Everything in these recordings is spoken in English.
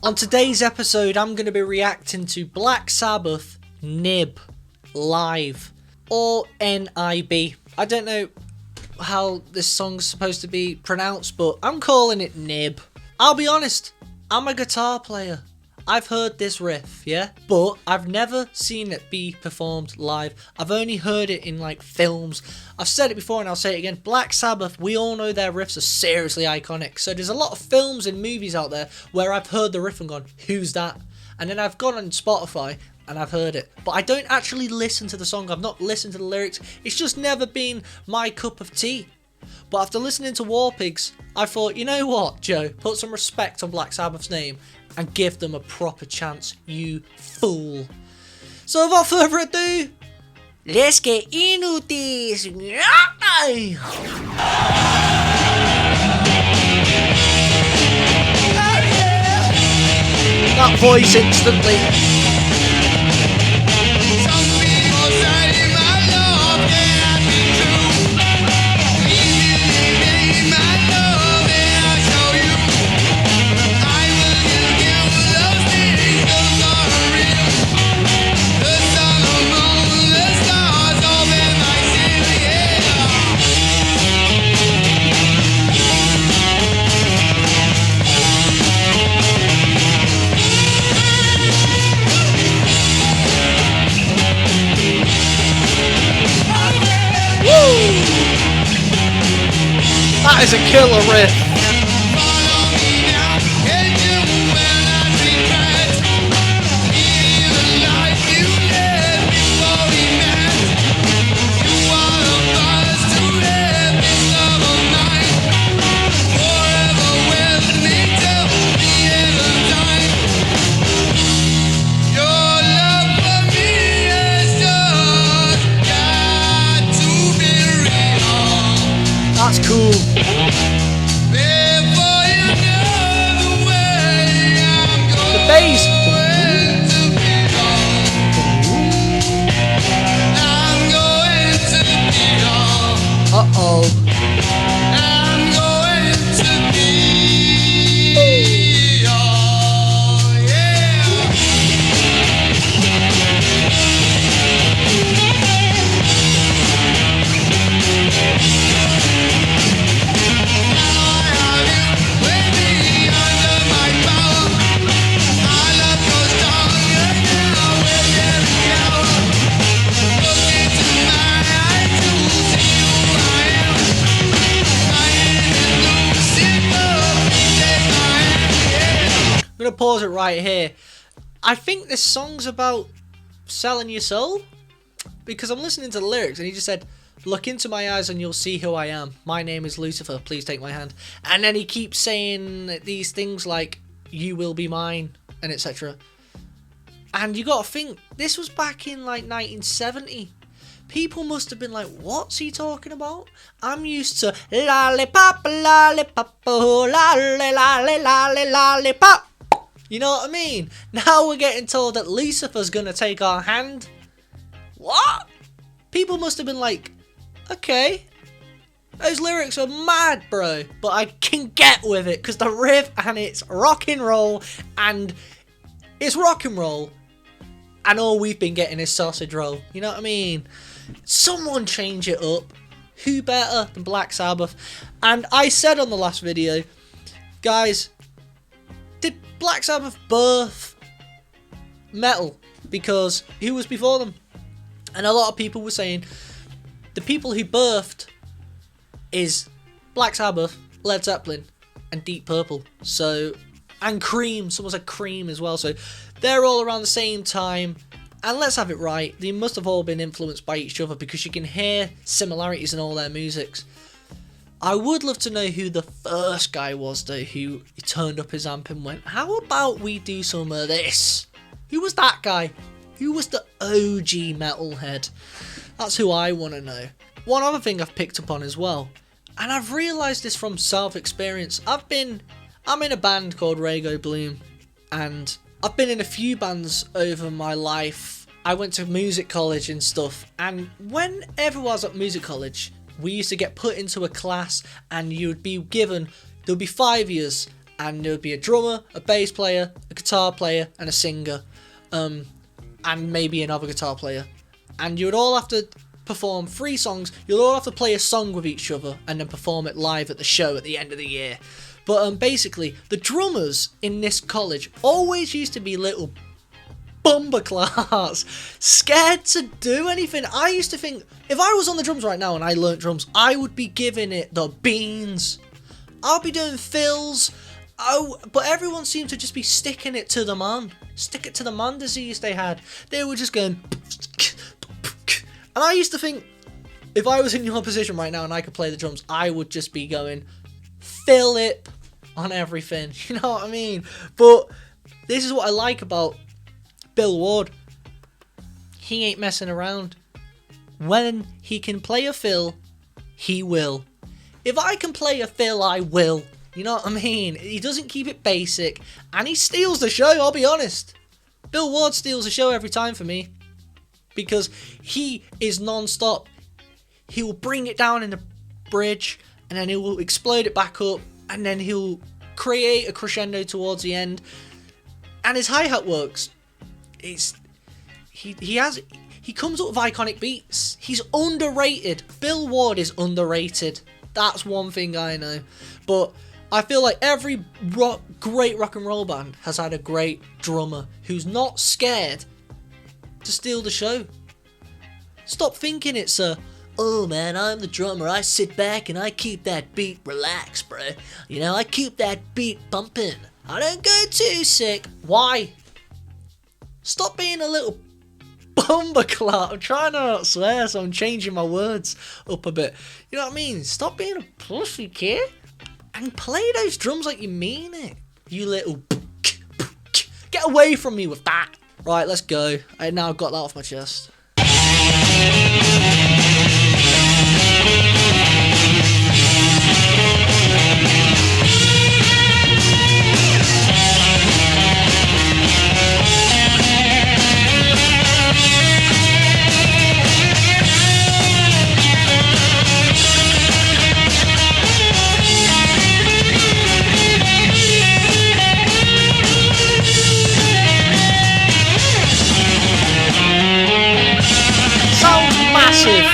On today's episode, I'm going to be reacting to Black Sabbath, N.I.B, live, or N.I.B. I don't know how this song's supposed to be pronounced, but I'm calling it N.I.B. I'll be honest, I'm a guitar player. I've heard this riff, yeah? But I've never seen it be performed live. I've only heard it in, like, films. I've said it before and I'll say it again. Black Sabbath, we all know their riffs are seriously iconic. So there's a lot of films and movies out there where I've heard the riff and gone, who's that? And then I've gone on Spotify and I've heard it. But I don't actually listen to the song. I've not listened to the lyrics. It's just never been my cup of tea. But after listening to War Pigs, I thought, you know what, Joe? Put some respect on Black Sabbath's name and give them a proper chance, you fool. So without further ado, let's get into this. That voice instantly. That is a killer riff. That's cool. The bass. Uh-oh. I'm going to pause it right here. I think this song's about selling your soul, because I'm listening to the lyrics and he just said, look into my eyes and you'll see who I am. My name is Lucifer, please take my hand. And then he keeps saying these things like, you will be mine, and etc. And you got to think, this was back in like 1970. People must have been like, what's he talking about? I'm used to lollipop, lollipop, oh, lolly, lolly, lolly, lollipop. You know what I mean? Now we're getting told that Lucifer's gonna take our hand. What? People must have been like, okay, those lyrics are mad, bro. But I can get with it because the riff and it's rock and roll, and it's rock and roll, and all we've been getting is sausage roll. You know what I mean? Someone change it up. Who better than Black Sabbath? And I said on the last video, guys, did Black Sabbath birth metal? Because who was before them? And a lot of people were saying the people who birthed is Black Sabbath, Led Zeppelin, and Deep Purple. So, and Cream. Someone said Cream as well. So they're all around the same time. And let's have it right, they must have all been influenced by each other because you can hear similarities in all their musics. I would love to know who the first guy was though, who turned up his amp and went, how about we do some of this? Who was that guy? Who was the OG metalhead? That's who I want to know. One other thing I've picked up on as well, and I've realised this from self-experience, I'm in a band called Raygo Bloom, and I've been in a few bands over my life. I went to music college and stuff, and whenever I was at music college, we used to get put into a class and you would be given, there would be 5 years, and there would be a drummer, a bass player, a guitar player, and a singer, and maybe another guitar player, and you would all have to perform 3 songs. You'll all have to play a song with each other and then perform it live at the show at the end of the year. But basically, the drummers in this college always used to be little bumperclats, scared to do anything. I used to think, if I was on the drums right now and I learnt drums, I would be giving it the beans. I'll be doing fills. Oh, but everyone seemed to just be sticking it to the man. Stick it to the man disease they had. They were just going... And I used to think, if I was in your position right now and I could play the drums, I would just be going Philip on everything. You know what I mean? But this is what I like about Bill Ward. He ain't messing around. When he can play a fill, he will. If I can play a fill, I will. You know what I mean? He doesn't keep it basic, and he steals the show, I'll be honest. Bill Ward steals the show every time for me, because he is non-stop. He will bring it down in the bridge, and then he will explode it back up, and then he'll create a crescendo towards the end, and his hi-hat works. He comes up with iconic beats. He's underrated. Bill Ward is underrated. That's one thing I know. But I feel like every great rock and roll band has had a great drummer who's not scared to steal the show. Stop thinking it's oh man, I'm the drummer, I sit back and I keep that beat relaxed, bro. You know, I keep that beat bumping. I don't go too sick. Why? Stop being a little bumperclat. I'm trying to not swear, so I'm changing my words up a bit. You know what I mean? Stop being a pussy, kid, and play those drums like you mean it. You little... Get away from me with that. Right, let's go. I now got that off my chest. Massive.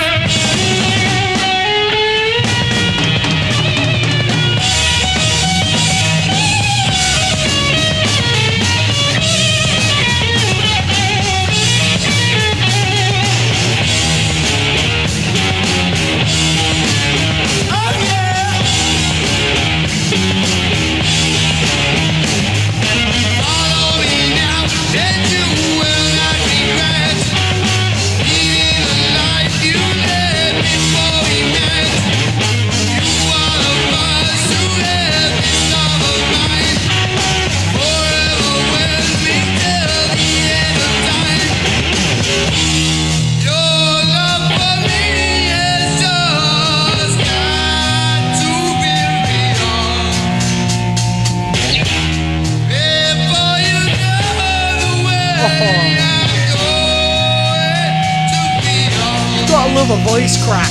Gotta love a voice crack.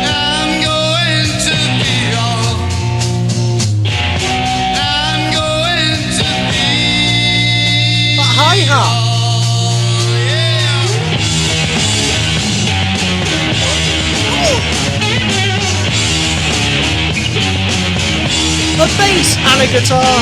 I'm going to be all. I'm going to be. That hi-hat. A bass and a guitar.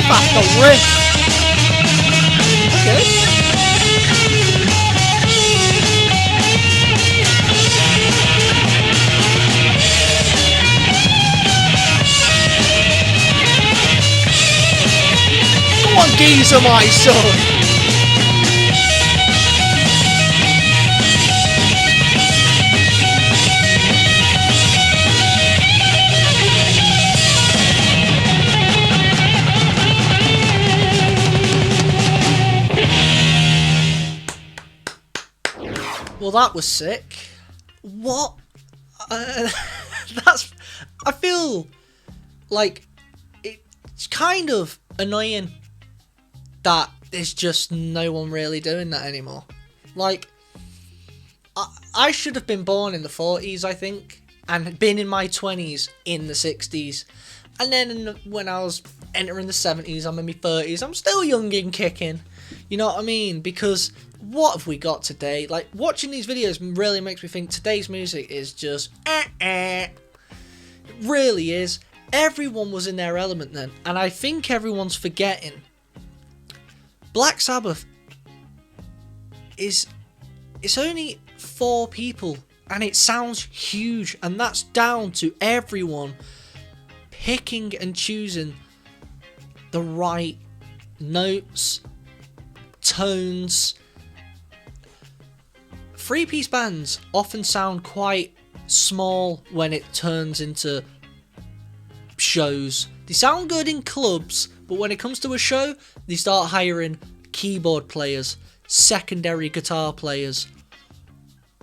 After riff. Okay. Come on, geezer, my son. that was sick. What? That's... I feel like it's kind of annoying that there's just no one really doing that anymore. Like, I should have been born in the 40s, I think, and been in my 20s in the 60s. And then when I was entering the 70s, I'm in my 30s, I'm still young and kicking. You know what I mean? Because what have we got today? Like, watching these videos really makes me think today's music is just It really is. Everyone was in their element then, and I think everyone's forgetting Black Sabbath it's only 4 people, and it sounds huge, and that's down to everyone picking and choosing the right notes, tones. 3-piece bands often sound quite small when it turns into shows. They sound good in clubs, but when it comes to a show, they start hiring keyboard players, secondary guitar players,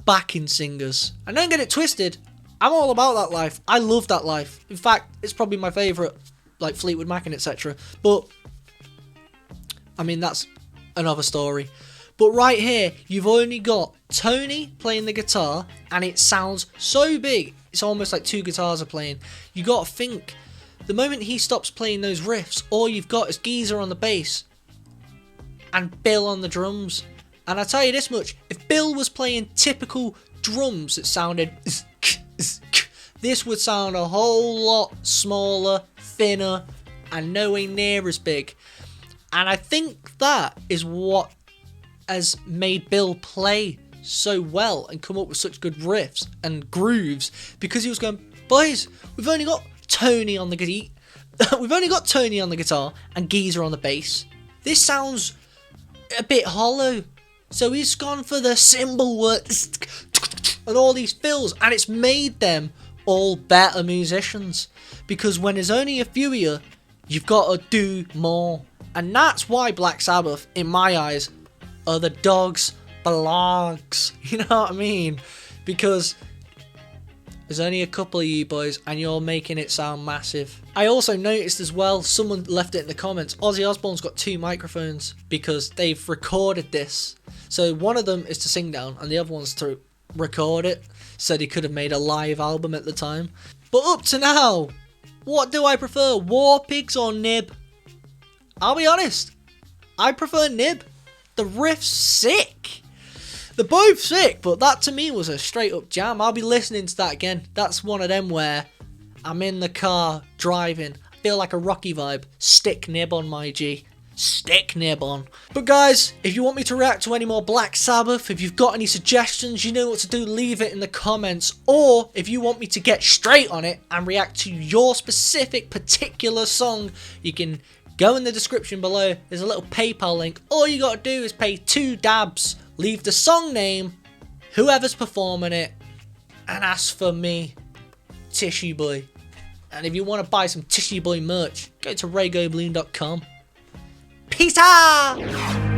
backing singers. And don't get it twisted, I'm all about that life. I love that life. In fact, it's probably my favourite, like Fleetwood Mac and etc. But, I mean, that's another story. But right here, you've only got Tony playing the guitar, and it sounds so big, it's almost like 2 guitars are playing. You got to think, the moment he stops playing those riffs, all you've got is Geezer on the bass and Bill on the drums. And I tell you this much, if Bill was playing typical drums that sounded this would sound a whole lot smaller, thinner, and nowhere near as big. And I think that is what has made Bill play so well and come up with such good riffs and grooves, because he was going, boys, we've only got Tony on the guitar and Geezer on the bass. This sounds a bit hollow, so he's gone for the cymbal work and all these fills, and it's made them all better musicians, because when there's only a few of you, you've got to do more. And that's why Black Sabbath, in my eyes, are the dog's blogs. You know what I mean? Because there's only a couple of you boys and you're making it sound massive. I also noticed as well, someone left it in the comments, Ozzy Osbourne's got 2 microphones because they've recorded this. So one of them is to sing down and the other one's to record it. Said he could have made a live album at the time. But up to now, what do I prefer, War Pigs or N.I.B? I'll be honest, I prefer N.I.B. The riff's sick. They're both sick, but that to me was a straight up jam. I'll be listening to that again. That's one of them where I'm in the car driving, I feel like a Rocky vibe. Stick N.I.B on, my G. Stick N.I.B on. But guys, if you want me to react to any more Black Sabbath, if you've got any suggestions, you know what to do, leave it in the comments. Or if you want me to get straight on it and react to your specific particular song, you can go in the description below. There's a little PayPal link. All you got to do is pay 2 dabs, leave the song name, whoever's performing it, and ask for me, Tissue Boy. And if you want to buy some Tissue Boy merch, go to raygobloom.com. Peace out!